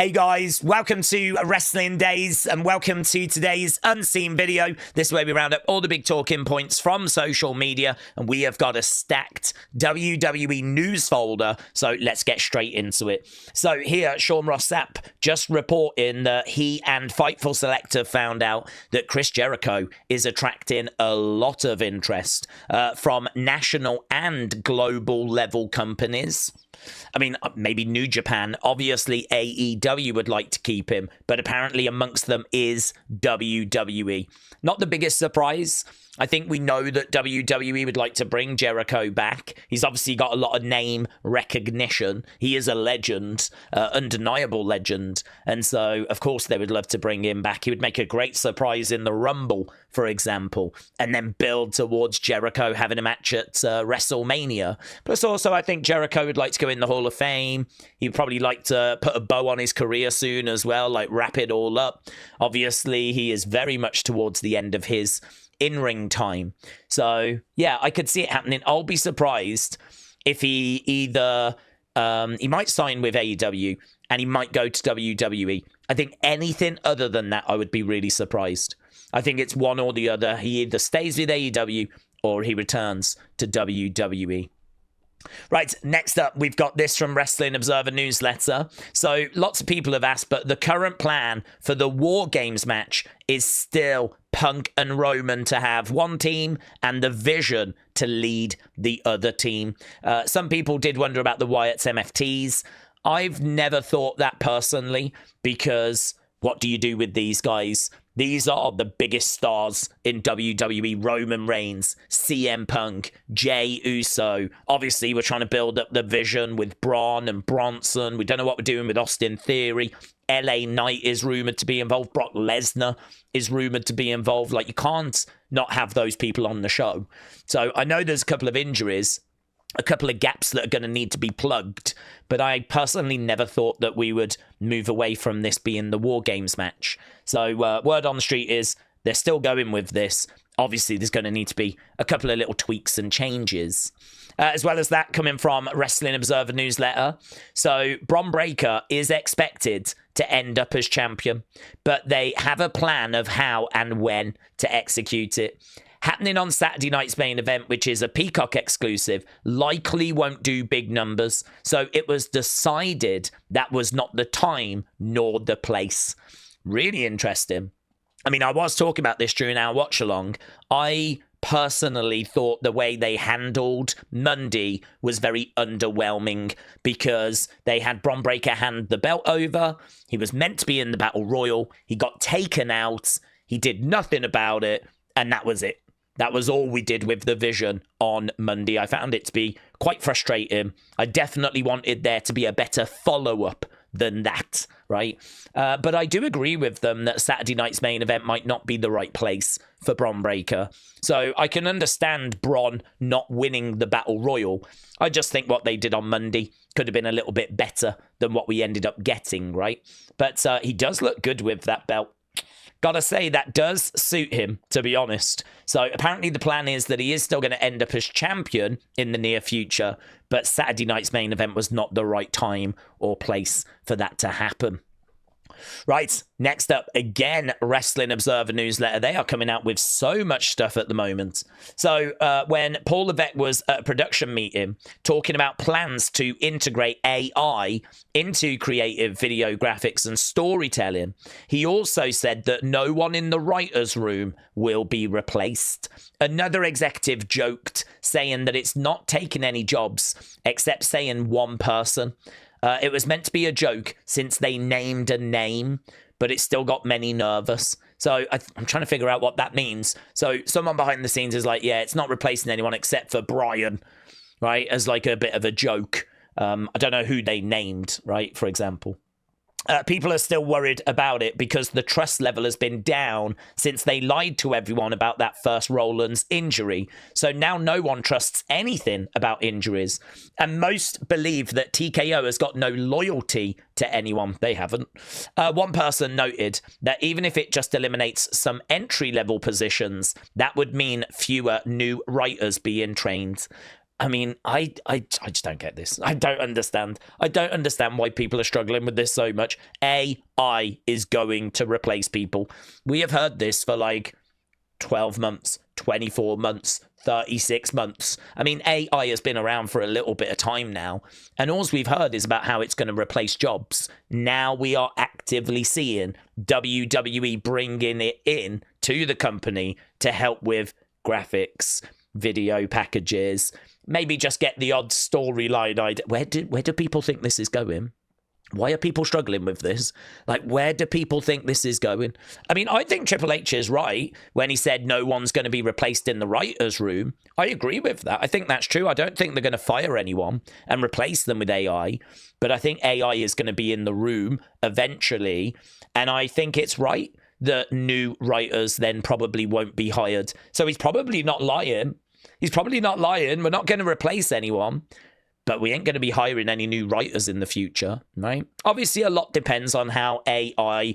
Hey guys, welcome to Wrestling Days and welcome to today's Unseen video. This is where we round up all the big talking points from social media, and we have got a stacked WWE news folder, so let's get straight into it. So here, Sean Ross Sapp just reporting that he and Fightful Select have found out that Chris Jericho is attracting a lot of interest from national and global level companies. I mean, maybe New Japan. Obviously, AEW would like to keep him, but apparently amongst them is WWE. Not the biggest surprise. I think we know that WWE would like to bring Jericho back. He's obviously got a lot of name recognition. He is a legend, undeniable legend. And so, of course, they would love to bring him back. He would make a great surprise in the Rumble, for example, and then build towards Jericho having a match at WrestleMania. Plus, also, I think Jericho would like to go in the Hall of Fame. He'd probably like to put a bow on his career soon as well, like wrap it all up. Obviously, he is very much towards the end of his in-ring time. So, yeah, I could see it happening. I'll be surprised if he either... he might sign with AEW and he might go to WWE. I think anything other than that, I would be really surprised. I think it's one or the other. He either stays with AEW or he returns to WWE. Right, next up, we've got this from Wrestling Observer Newsletter. So, lots of people have asked, but the current plan for the Wargames match is still Punk and Roman to have one team and the Vision to lead the other team. Some people did wonder about the Wyatt's MFTs. I've never thought that personally, because what do you do with these guys? These are the biggest stars in WWE. Roman Reigns, CM Punk, Jey Uso. Obviously, we're trying to build up the Vision with Braun and Bronson. We don't know what we're doing with Austin Theory. LA Knight is rumored to be involved. Brock Lesnar is rumored to be involved. Like, you can't not have those people on the show. So I know there's a couple of injuries, a couple of gaps that are going to need to be plugged, but I personally never thought that we would move away from this being the War Games match. So word on the street is they're still going with this. Obviously, there's going to need to be a couple of little tweaks and changes. As well as that, coming from Wrestling Observer Newsletter. So Bron Breakker is expected to end up as champion, but they have a plan of how and when to execute it. Happening on Saturday night's main event, which is a Peacock exclusive, likely won't do big numbers. So it was decided that was not the time nor the place. Really interesting. I mean, I was talking about this during our watch along. I personally thought the way they handled Monday was very underwhelming, because they had Bron Breakker hand the belt over. He was meant to be in the Battle Royal. He got taken out. He did nothing about it. And that was it. That was all we did with the Vision on Monday. I found it to be quite frustrating. I definitely wanted there to be a better follow-up than that, right? But I do agree with them that Saturday night's main event might not be the right place for Bron Breakker. So I can understand Bron not winning the Battle Royal. I just think what they did on Monday could have been a little bit better than what we ended up getting, right? But he does look good with that belt. Gotta say, that does suit him, to be honest. So apparently the plan is that he is still going to end up as champion in the near future, but Saturday night's main event was not the right time or place for that to happen. Right, next up, again, Wrestling Observer Newsletter. They are coming out with so much stuff at the moment. So when Paul Levesque was at a production meeting talking about plans to integrate AI into creative video graphics and storytelling, he also said that no one in the writer's room will be replaced. Another executive joked, saying that it's not taking any jobs, except saying one person. It was meant to be a joke since they named a name, but it still got many nervous. So I'm trying to figure out what that means. So someone behind the scenes is like, yeah, it's not replacing anyone except for Brian, right? As like a bit of a joke. I don't know who they named, right? For example. People are still worried about it because the trust level has been down since they lied to everyone about that first Rollins injury. So now no one trusts anything about injuries. And most believe that TKO has got no loyalty to anyone. They haven't. One person noted that even if it just eliminates some entry-level positions, that would mean fewer new writers being trained. I mean, I just don't get this. I don't understand. I don't understand why people are struggling with this so much. AI is going to replace people. We have heard this for like 12 months, 24 months, 36 months. I mean, AI has been around for a little bit of time now, and all we've heard is about how it's going to replace jobs. Now we are actively seeing WWE bringing it in to the company to help with graphics, video packages, maybe just get the odd storyline idea. Where do people think this is going? Why are people struggling with this? Like, where do people think this is going? I mean, I think Triple H is right when he said no one's going to be replaced in the writer's room. I agree with that. I think that's true. I don't think they're going to fire anyone and replace them with AI, but I think AI is going to be in the room eventually. And I think it's right that new writers then probably won't be hired. So he's probably not lying. We're not going to replace anyone. But we ain't going to be hiring any new writers in the future, right? Obviously, a lot depends on how AI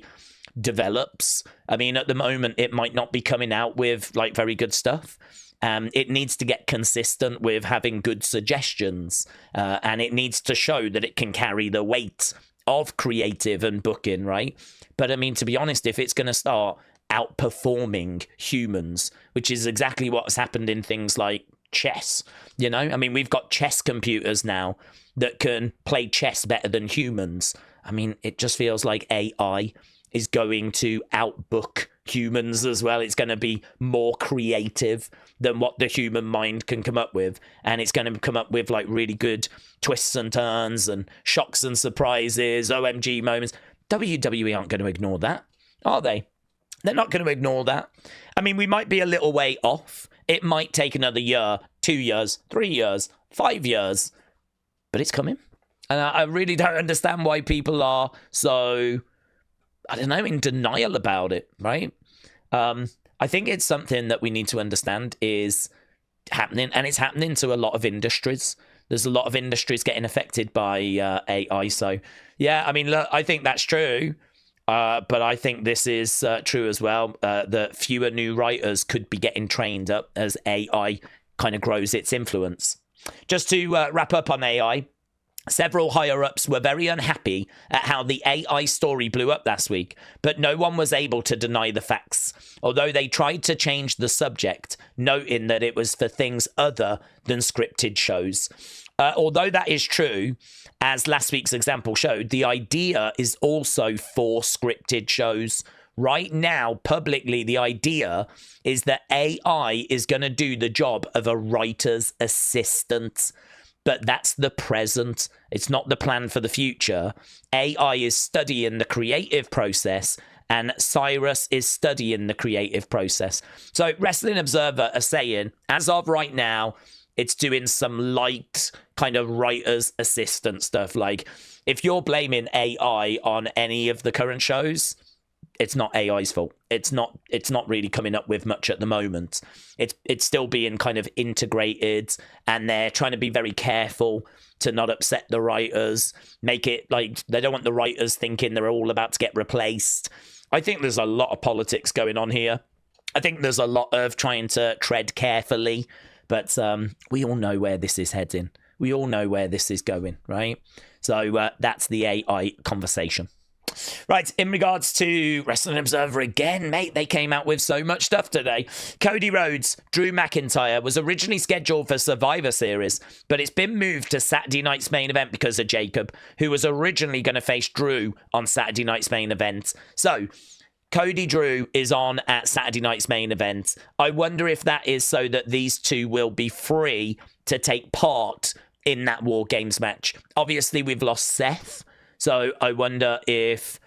develops. I mean, at the moment, it might not be coming out with like very good stuff. It needs to get consistent with having good suggestions, and it needs to show that it can carry the weight of creative and booking, right? But I mean, to be honest, if it's going to start outperforming humans, which is exactly what's happened in things like chess, you know, I mean, we've got chess computers now that can play chess better than humans. I mean, it just feels like AI is going to outbook humans as well. It's going to be more creative than what the human mind can come up with, and it's going to come up with like really good twists and turns and shocks and surprises, OMG moments. WWE aren't going to ignore that, are they? They're not going to ignore that. I mean, we might be a little way off. It might take another year, 2 years, 3 years, 5 years, but it's coming. And I really don't understand why people are so, I don't know, in denial about it, right? I think it's something that we need to understand is happening, and it's happening to a lot of industries. There's a lot of industries getting affected by AI. So, yeah, I mean, look, I think that's true. But I think this is true as well, that fewer new writers could be getting trained up as AI kind of grows its influence. Just to wrap up on AI, several higher-ups were very unhappy at how the AI story blew up last week, but no one was able to deny the facts, although they tried to change the subject, noting that it was for things other than scripted shows. Although that is true, as last week's example showed, the idea is also for scripted shows. Right now, publicly, the idea is that AI is going to do the job of a writer's assistant. But that's the present. It's not the plan for the future. AI is studying the creative process, and Cyrus is studying the creative process. So Wrestling Observer are saying, as of right now, it's doing some light kind of writer's assistant stuff. Like, if you're blaming AI on any of the current shows, it's not AI's fault. It's not really coming up with much at the moment. It's still being kind of integrated, and they're trying to be very careful to not upset the writers, make it like they don't want the writers thinking they're all about to get replaced. I think there's a lot of politics going on here. I think there's a lot of trying to tread carefully, but we all know where this is heading. We all know where this is going, right? So that's the AI conversation. Right, in regards to Wrestling Observer again, mate, they came out with so much stuff today. Cody Rhodes Drew McIntyre was originally scheduled for Survivor Series, but it's been moved to Saturday night's main event because of Jacob, who was originally going to face Drew on Saturday night's main event. So Cody Drew is on at Saturday night's main event. I wonder if that is so that these two will be free to take part in that War Games match. Obviously, we've lost Seth, so I wonder if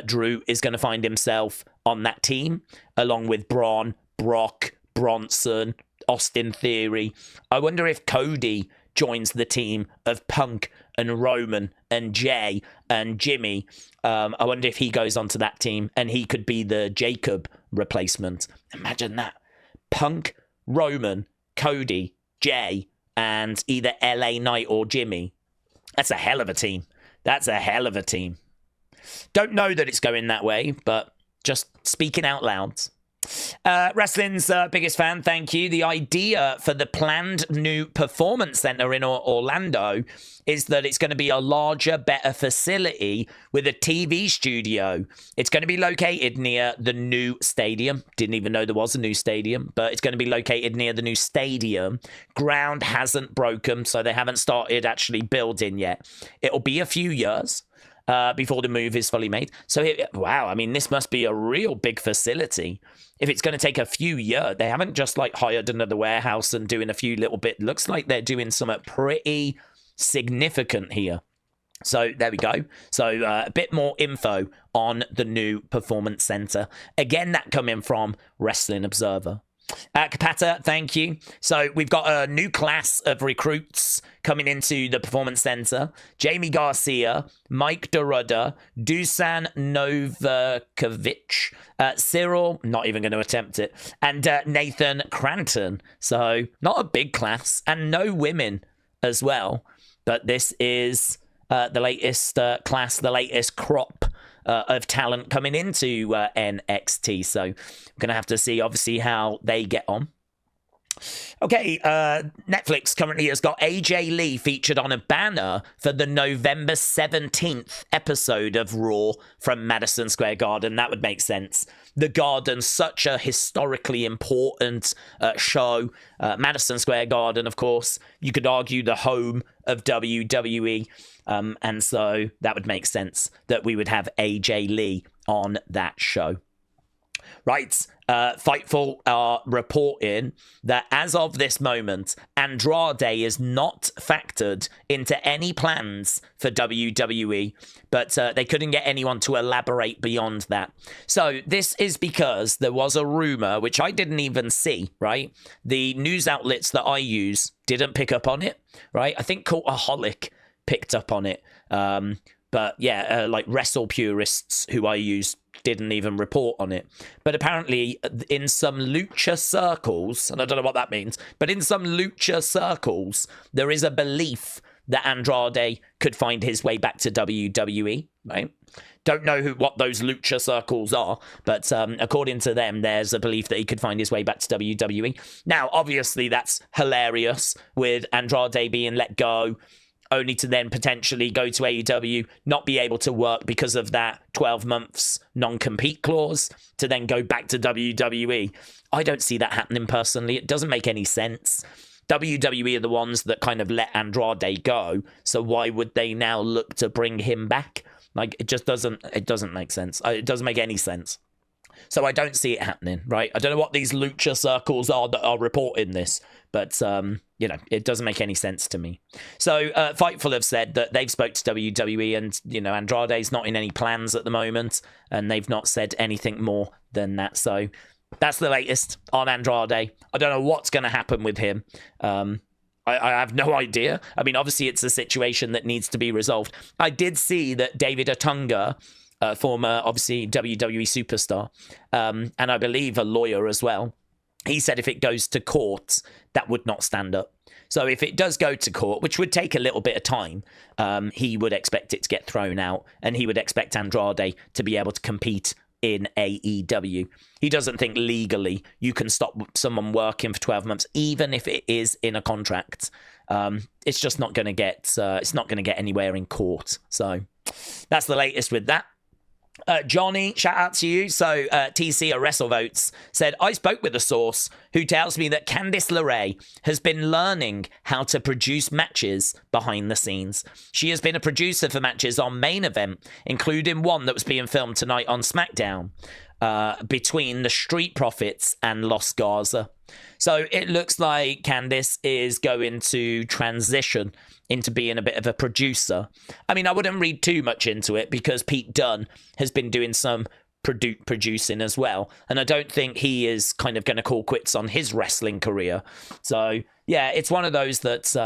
Drew is going to find himself on that team, along with Braun, Brock, Bronson, Austin Theory. I wonder if Cody joins the team of Punk and Roman and Jey and Jimmy. I wonder if he goes onto that team and he could be the Jacob replacement. Imagine that. Punk, Roman, Cody, Jey, and either LA Knight or Jimmy. That's a hell of a team. That's a hell of a team. Don't know that it's going that way, but just speaking out loud. Wrestling's biggest fan, thank you. The idea for the planned new Performance Center in Orlando is that it's going to be a larger, better facility with a TV studio. It's going to be located near the new stadium. Didn't even know there was a new stadium, but it's going to be located near the new stadium. Ground hasn't broken, so they haven't started actually building yet. It'll be a few years before the move is fully made. So, wow, I mean, this must be a real big facility. If it's going to take a few years, they haven't just like hired another warehouse and doing a few little bit. Looks like they're doing something pretty significant here. So there we go. So a bit more info on the new Performance Center. Again, that coming from Wrestling Observer. Kapata, thank you. So we've got a new class of recruits coming into the Performance Center. Jamie Garcia, Mike DeRudder, Dusan Novakovic, Cyril, not even going to attempt it, and Nathan Cranton. So not a big class, and no women as well. But this is the latest class, the latest crop of talent coming into NXT. So I'm going to have to see, obviously, how they get on. Okay, Netflix currently has got AJ Lee featured on a banner for the November 17th episode of Raw from Madison Square Garden. That would make sense. The Garden, such a historically important show. Madison Square Garden, of course, you could argue the home of WWE. And so that would make sense that we would have AJ Lee on that show. Right, Fightful are reporting that as of this moment, Andrade is not factored into any plans for WWE, but they couldn't get anyone to elaborate beyond that. So this is because there was a rumor, which I didn't even see, right? The news outlets that I use didn't pick up on it, right? I think Cultaholic picked up on it. But yeah, like Wrestle Purists, who I use, didn't even report on it. But apparently in some lucha circles, and I don't know what that means, but in some lucha circles, there is a belief that Andrade could find his way back to WWE, right? Don't know what those lucha circles are, but according to them, there's a belief that he could find his way back to WWE. Now, obviously, that's hilarious with Andrade being let go, only to then potentially go to AEW, not be able to work because of that 12 months non-compete clause, to then go back to WWE. I don't see that happening personally. It doesn't make any sense. WWE are the ones that kind of let Andrade go, so why would they now look to bring him back? Like, it doesn't make sense. It doesn't make any sense. So I don't see it happening, right? I don't know what these lucha circles are that are reporting this, but, you know, it doesn't make any sense to me. So Fightful have said that they've spoke to WWE and, you know, Andrade's not in any plans at the moment, and they've not said anything more than that. So that's the latest on Andrade. I don't know what's going to happen with him. I have no idea. I mean, obviously, it's a situation that needs to be resolved. I did see that David Otunga, former, obviously, WWE superstar, and I believe a lawyer as well, he said if it goes to court, that would not stand up. So if it does go to court, which would take a little bit of time, he would expect it to get thrown out, and he would expect Andrade to be able to compete in AEW. He doesn't think legally you can stop someone working for 12 months, even if it is in a contract. It's just not going to get. It's not going to get anywhere in court. So that's the latest with that. Johnny, shout out to you. So TC at WrestleVotes said, I spoke with a source who tells me that Candice LeRae has been learning how to produce matches behind the scenes. She has been a producer for matches on Main Event, including one that was being filmed tonight on SmackDown, between the Street Profits and Los Garza. So it looks like Candice is going to transition into being a bit of a producer. I mean, I wouldn't read too much into it because Pete Dunne has been doing some producing as well. And I don't think he is kind of going to call quits on his wrestling career. So, yeah, it's one of those that's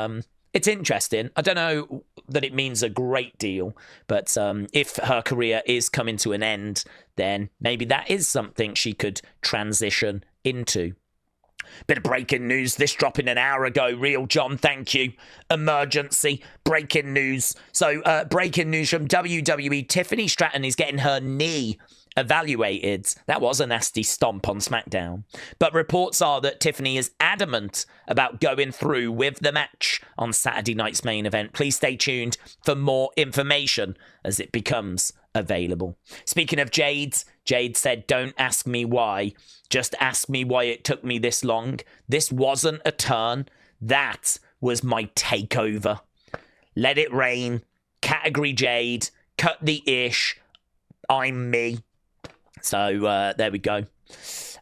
it's interesting. I don't know that it means a great deal, but if her career is coming to an end, then maybe that is something she could transition into. Bit of breaking news. This dropping an hour ago. Real John, thank you. Emergency. Breaking news. So, breaking news from WWE. Tiffany Stratton is getting her knee evaluated. That was a nasty stomp on SmackDown. But reports are that Tiffany is adamant about going through with the match on Saturday night's main event. Please stay tuned for more information as it becomes available. Speaking of Jade said, don't ask me why. Just ask me why it took me this long. This wasn't a turn. That was my takeover. Let it rain. Category Jade. Cut the ish. I'm me. So there we go.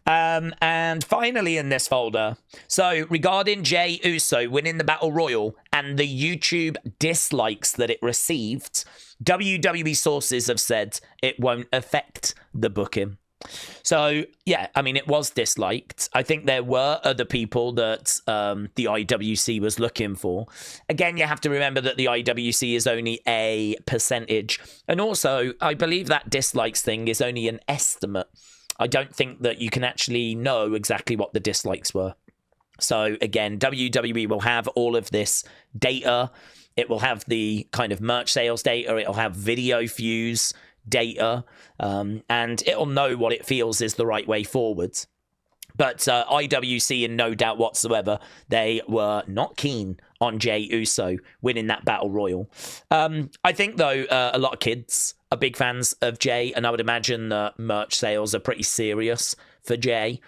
And finally in this folder, so regarding Jey Uso winning the Battle Royal and the YouTube dislikes that it received, WWE sources have said it won't affect the booking. So, yeah, I mean, it was disliked. I think there were other people that the IWC was looking for. Again, you have to remember that the IWC is only a percentage. And also, I believe that dislikes thing is only an estimate. I don't think that you can actually know exactly what the dislikes were. So, again, WWE will have all of this data. It will have the kind of merch sales data. It'll have video views data, and it'll know what it feels is the right way forward. But IWC, in no doubt whatsoever, they were not keen on Jey Uso winning that Battle Royal. I think, though, a lot of kids are big fans of Jey, and I would imagine that merch sales are pretty serious for Jey.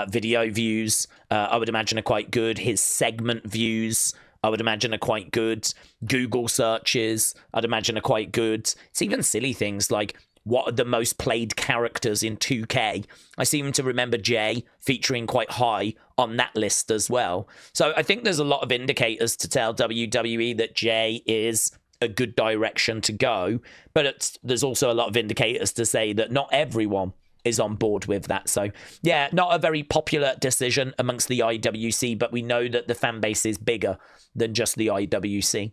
Video views, I would imagine, are quite good. His segment views, I would imagine, are quite good. Google searches, I'd imagine, are quite good. It's even silly things like, what are the most played characters in 2K? I seem to remember Jey featuring quite high on that list as well. So I think there's a lot of indicators to tell WWE that Jey is a good direction to go. But there's also a lot of indicators to say that not everyone is on board with that. So, yeah, not a very popular decision amongst the IWC, but we know that the fan base is bigger than just the IWC.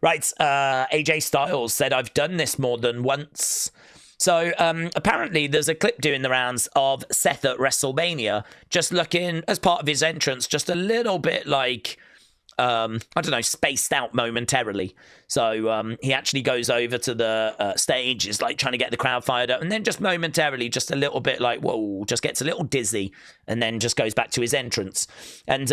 Right, AJ Styles said, I've done this more than once. So, apparently there's a clip doing the rounds of Seth at WrestleMania, just looking, as part of his entrance, just a little bit like, I don't know, spaced out momentarily. So he actually goes over to the stage, is like trying to get the crowd fired up, and then just momentarily, just a little bit like, whoa, just gets a little dizzy, and then just goes back to his entrance. And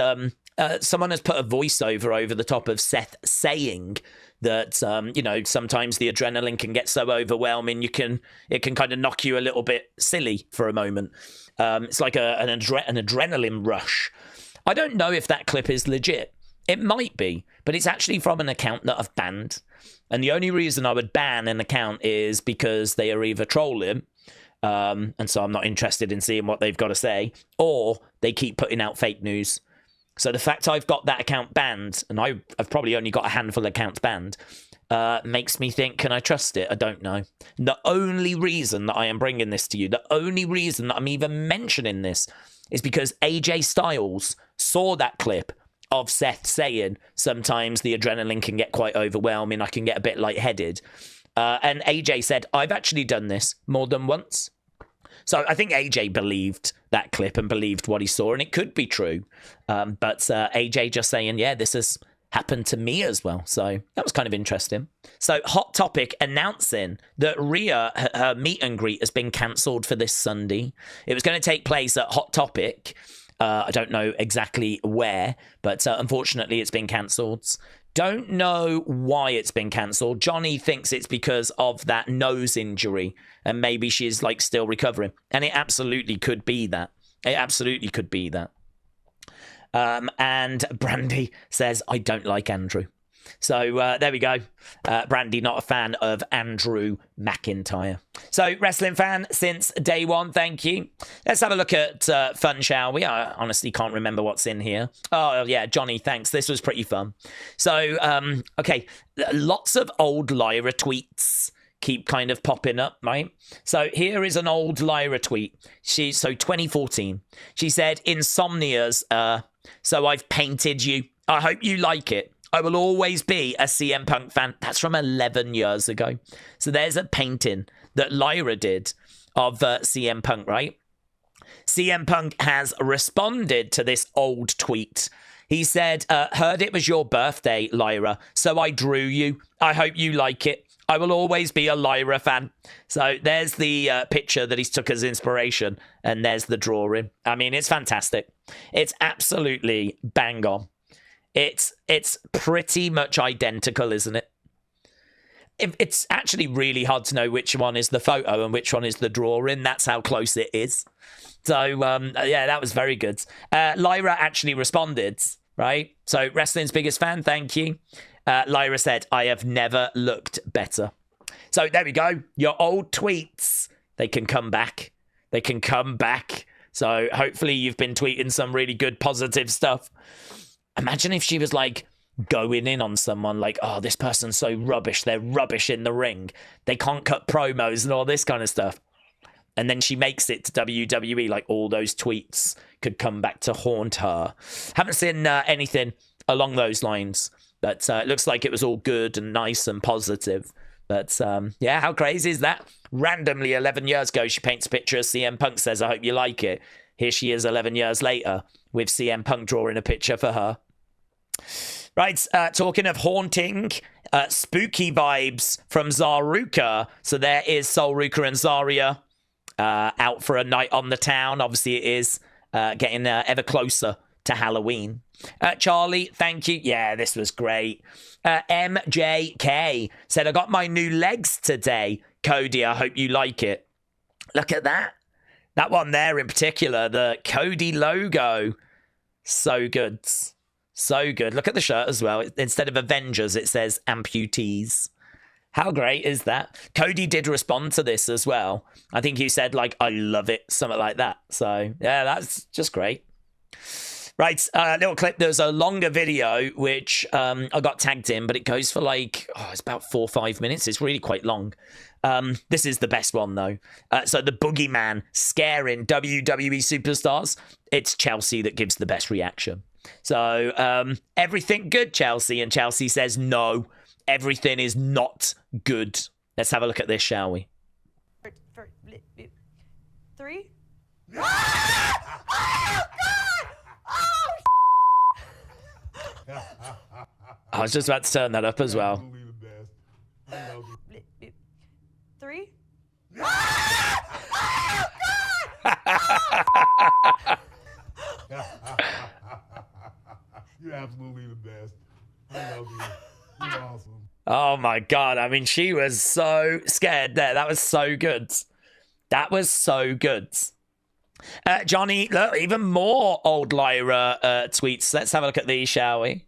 someone has put a voiceover over the top of Seth saying that, you know, sometimes the adrenaline can get so overwhelming, it can kind of knock you a little bit silly for a moment. It's like an adrenaline rush. I don't know if that clip is legit. It might be, but it's actually from an account that I've banned. And the only reason I would ban an account is because they are either trolling, and so I'm not interested in seeing what they've got to say, or they keep putting out fake news. So the fact I've got that account banned, and I've probably only got a handful of accounts banned, makes me think, can I trust it? I don't know. The only reason that I am bringing this to you, the only reason that I'm even mentioning this, is because AJ Styles saw that clip of Seth saying, sometimes the adrenaline can get quite overwhelming, I can get a bit lightheaded. And AJ said, I've actually done this more than once. So I think AJ believed that clip and believed what he saw, and it could be true. But AJ just saying, yeah, this has happened to me as well. So that was kind of interesting. So Hot Topic announcing that Rhea, her meet and greet has been cancelled for this Sunday. It was going to take place at Hot Topic. I don't know exactly where, but unfortunately it's been cancelled. Don't know why it's been cancelled. Johnny thinks it's because of that nose injury, and maybe she's like still recovering. And it absolutely could be that. It absolutely could be that. And Brandi says, I don't like Andrew. So there we go. Brandi, not a fan of Drew McIntyre. So, wrestling fan since day one, thank you. Let's have a look at fun, shall we? I honestly can't remember what's in here. Oh, yeah, Johnny, thanks. This was pretty fun. So, okay, lots of old Lyra tweets keep kind of popping up, right? So here is an old Lyra tweet. 2014. She said, Insomnia's, so I've painted you. I hope you like it. I will always be a CM Punk fan. That's from 11 years ago. So there's a painting that Lyra did of CM Punk, right? CM Punk has responded to this old tweet. He said, heard it was your birthday, Lyra, so I drew you. I hope you like it. I will always be a Lyra fan. So there's the picture that he's took as inspiration, and there's the drawing. I mean, it's fantastic. It's absolutely bang on. It's pretty much identical, isn't it? It's actually really hard to know which one is the photo and which one is the drawing. That's how close it is. So, yeah, that was very good. Lyra actually responded, right? So, wrestling's biggest fan, thank you. Lyra said, I have never looked better. So, there we go. Your old tweets, they can come back. They can come back. So, hopefully you've been tweeting some really good, positive stuff. Imagine if she was like, going in on someone like, oh, this person's so rubbish. They're rubbish in the ring. They can't cut promos and all this kind of stuff. And then she makes it to WWE, like all those tweets could come back to haunt her. Haven't seen anything along those lines, but it looks like it was all good and nice and positive. But yeah, how crazy is that? Randomly 11 years ago, she paints a picture of CM Punk, says, I hope you like it. Here she is 11 years later with CM Punk drawing a picture for her. Right, talking of haunting, spooky vibes from Zaruka. So there is Sol Ruka and Zarya out for a night on the town. Obviously, it is getting ever closer to Halloween. Charlie, thank you. Yeah, this was great. MJK said, I got my new legs today. Cody, I hope you like it. Look at that. That one there in particular, the Cody logo. So good. So good. Look at the shirt as well. Instead of Avengers, it says amputees. How great is that? Cody did respond to this as well. I think he said, like, I love it, something like that. So, yeah, that's just great. Right, little clip. There's a longer video, which I got tagged in, but it goes for like, it's about 4 or 5 minutes. It's really quite long. This is the best one, though. So the boogeyman scaring WWE superstars. It's Chelsea that gives the best reaction. So, everything good, Chelsea? And Chelsea says, no, everything is not good. Let's have a look at this, shall we? 3? I was just about to turn that up as well. 3? You're absolutely the best. I love you. You're awesome. Oh my God. I mean, she was so scared there. That was so good. That was so good. Johnny, look, even more old Lyra tweets. Let's have a look at these, shall we?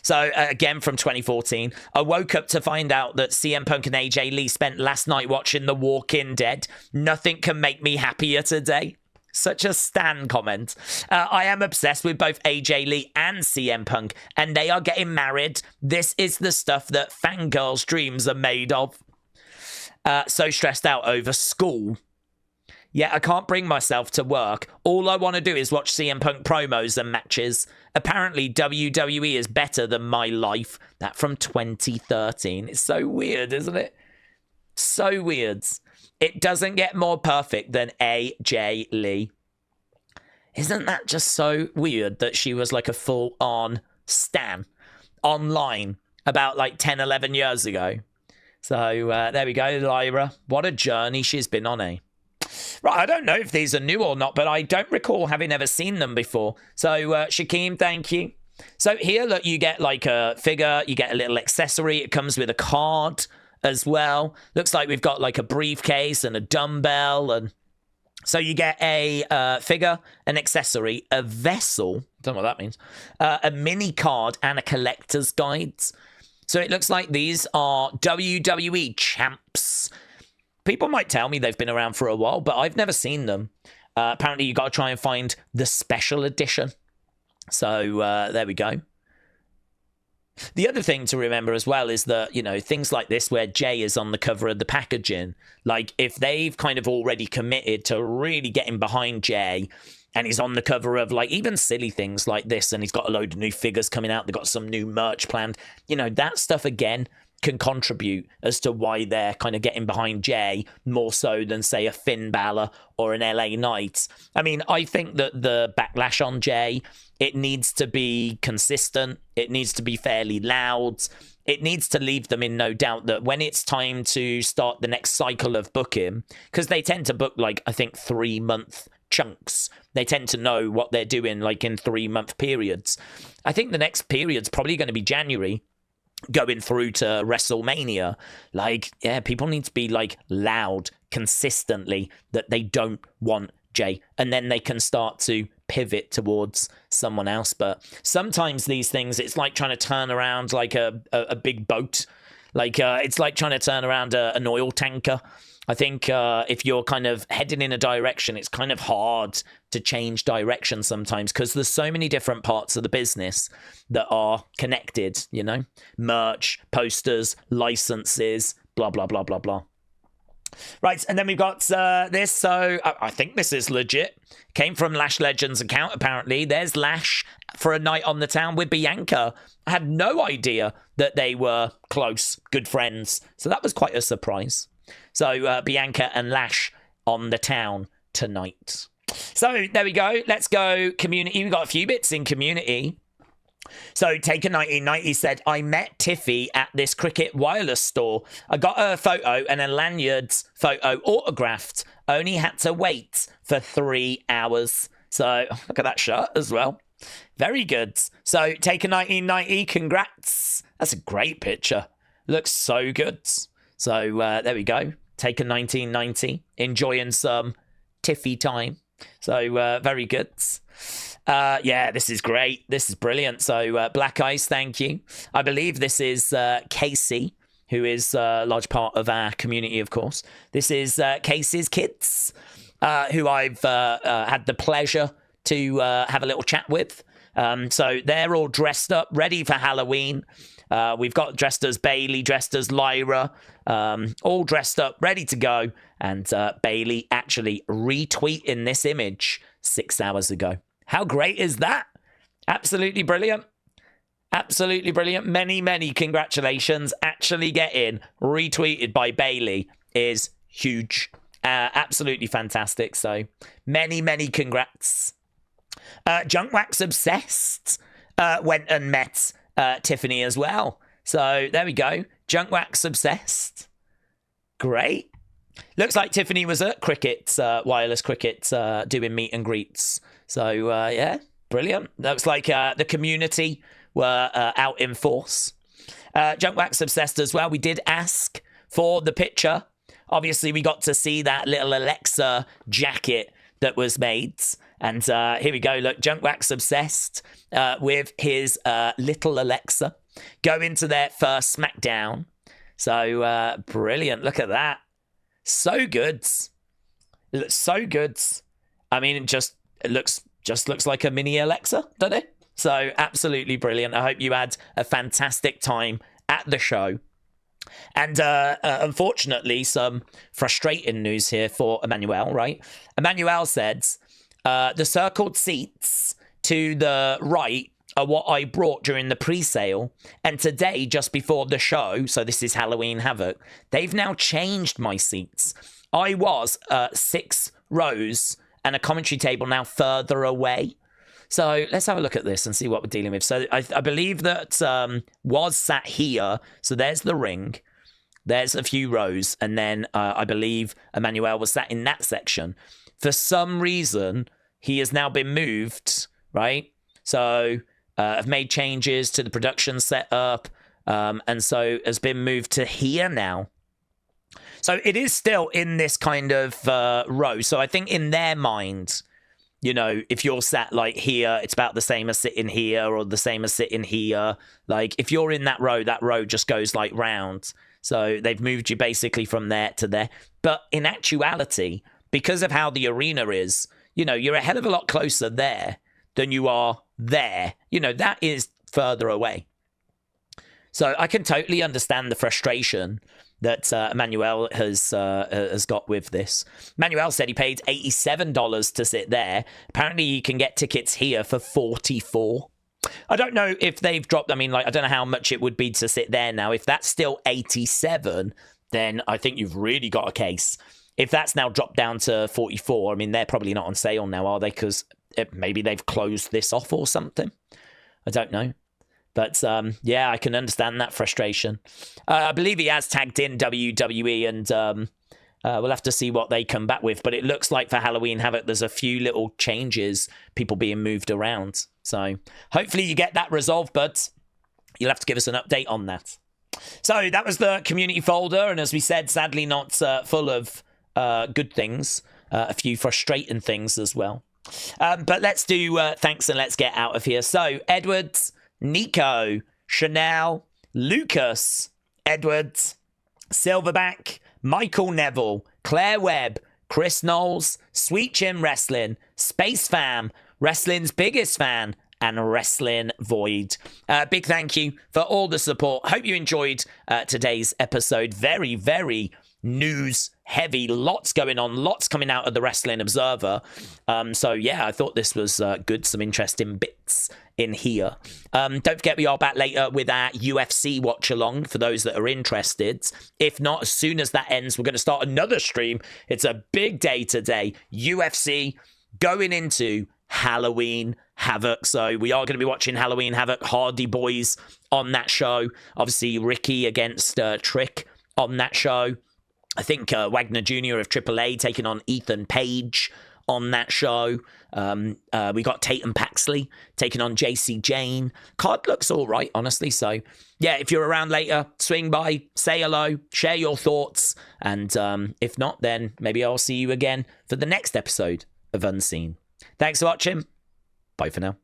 So, again, from 2014, I woke up to find out that CM Punk and AJ Lee spent last night watching The Walking Dead. Nothing can make me happier today. Such a stan comment. I am obsessed with both AJ Lee and CM Punk, and they are getting married. This is the stuff that fangirls' dreams are made of. So stressed out over school. Yeah, I can't bring myself to work. All I want to do is watch CM Punk promos and matches. Apparently, WWE is better than my life. That from 2013. It's so weird, isn't it? So weird. It doesn't get more perfect than AJ Lee. Isn't that just so weird that she was like a full-on stan online about like 10, 11 years ago? So there we go, Lyra. What a journey she's been on, eh? Right, I don't know if these are new or not, but I don't recall having ever seen them before. So, Shakeem, thank you. So here, look, you get like a figure, you get a little accessory. It comes with a card as well. Looks like we've got like a briefcase and a dumbbell. And so you get a figure, an accessory, a vessel, don't know what that means, a mini card, and a collector's guide. So it looks like these are WWE champs. People might tell me they've been around for a while, but I've never seen them. Apparently, you got to try and find the special edition. So there we go. The other thing to remember as well is that, you know, things like this where Jey is on the cover of the packaging, like if they've kind of already committed to really getting behind Jey and he's on the cover of like even silly things like this and he's got a load of new figures coming out, they've got some new merch planned, you know, that stuff again, can contribute as to why they're kind of getting behind Jey more so than, say, a Finn Balor or an LA Knight. I mean, I think that the backlash on Jey, it needs to be consistent. It needs to be fairly loud. It needs to leave them in no doubt that when it's time to start the next cycle of booking, because they tend to book, like, I think 3-month chunks. They tend to know what they're doing, like, in 3-month periods. I think the next period's probably going to be January, going through to WrestleMania. Like, yeah, people need to be, like, loud consistently that they don't want Jey, and then they can start to pivot towards someone else. But sometimes these things, it's like trying to turn around like a big boat. Like, it's like trying to turn around an oil tanker. I think if you're kind of heading in a direction, it's kind of hard to change direction sometimes because there's so many different parts of the business that are connected, you know, merch, posters, licenses, blah, blah, blah, blah, blah. Right, and then we've got this. So I think this is legit. Came from Lash Legends account, apparently. There's Lash for a night on the town with Bianca. I had no idea that they were close, good friends. So that was quite a surprise. So Bianca and Lash on the town tonight. So there we go. Let's go community. We've got a few bits in community. So Taker1990 said, I met Tiffy at this Cricket wireless store. I got a photo and a lanyard's photo autographed. Only had to wait for 3 hours. So look at that shirt as well. Very good. So Taker1990, congrats. That's a great picture. Looks so good. So there we go. Taker1990 enjoying some Tiffy time. So very good. Yeah, this is great. This is brilliant. So Black Eyes, thank you. I believe this is Casey, who is a large part of our community, of course. This is Casey's kids, who I've had the pleasure to have a little chat with. So they're all dressed up, ready for Halloween. We've got dressed as Bailey, dressed as Lyra, all dressed up, ready to go. And Bailey actually retweeting this image 6 hours ago. How great is that? Absolutely brilliant. Absolutely brilliant. Many, many congratulations. Actually getting retweeted by Bailey is huge. Absolutely fantastic. So many, many congrats. Junkwax Obsessed went and met Tiffany as well. So there we go. Junkwax Obsessed. Great. Looks like Tiffany was at Cricket, Wireless Cricket, doing meet and greets. So, yeah, brilliant. Looks like the community were out in force. Junkwax Obsessed as well. We did ask for the picture. Obviously, we got to see that little Alexa jacket that was made. And here we go. Look, Junkwax Obsessed with his little Alexa going to their first SmackDown. So, brilliant. Look at that. So good. It looks so good. I mean, it looks like a mini Alexa, doesn't it? So absolutely brilliant. I hope you had a fantastic time at the show. And unfortunately, some frustrating news here for Emmanuel, right? Emmanuel said, the circled seats to the right are what I brought during the pre-sale. And today, just before the show, so this is Halloween Havoc, they've now changed my seats. I was 6 rows and a commentary table now further away. So let's have a look at this and see what we're dealing with. So I believe that was sat here. So there's the ring. There's a few rows. And then I believe Emmanuel was sat in that section. For some reason, he has now been moved, right? So I've made changes to the production setup. And so has been moved to here now. So it is still in this kind of row. So I think in their mind, you know, if you're sat like here, it's about the same as sitting here or the same as sitting here. Like if you're in that row just goes like round. So they've moved you basically from there to there. But in actuality, because of how the arena is, you know, you're a hell of a lot closer there than you are there. You know, that is further away. So I can totally understand the frustration that Emmanuel has got with this. Emmanuel said he paid $87 to sit there. Apparently you can get tickets here for $44. I don't know if they've dropped. I mean, like, I don't know how much it would be to sit there now. If that's still 87, then I think you've really got a case. If that's now dropped down to 44, I mean, they're probably not on sale now, are they? Because maybe they've closed this off or something. I don't know. But, yeah, I can understand that frustration. I believe he has tagged in WWE, and we'll have to see what they come back with. But it looks like for Halloween Havoc, there's a few little changes, people being moved around. So hopefully you get that resolved, but you'll have to give us an update on that. So that was the community folder. And as we said, sadly not full of good things. A few frustrating things as well. But let's do thanks and let's get out of here. So Edwards, Nico, Chanel, Lucas, Edwards, Silverback, Michael Neville, Claire Webb, Chris Knowles, Sweet Chin Wrestling, Space Fam, Wrestling's biggest fan, and Wrestling Void. Big thank you for all the support. Hope you enjoyed today's episode. Very, very news heavy. Lots going on. Lots coming out of the Wrestling Observer. So, yeah, I thought this was good. Some interesting bits in here. Don't forget, we are back later with our UFC watch along for those that are interested. If not, as soon as that ends, we're going to start another stream. It's a big day today. UFC going into Halloween Havoc. So we are going to be watching Halloween Havoc. Hardy Boys on that show. Obviously, Ricky against Trick on that show. I think Wagner Jr. of AAA taking on Ethan Page on that show. We got Tatum Paxley taking on JC Jane. Card looks all right, honestly. So, yeah, if you're around later, swing by, say hello, share your thoughts. And if not, then maybe I'll see you again for the next episode of Unseen. Thanks for watching. Bye for now.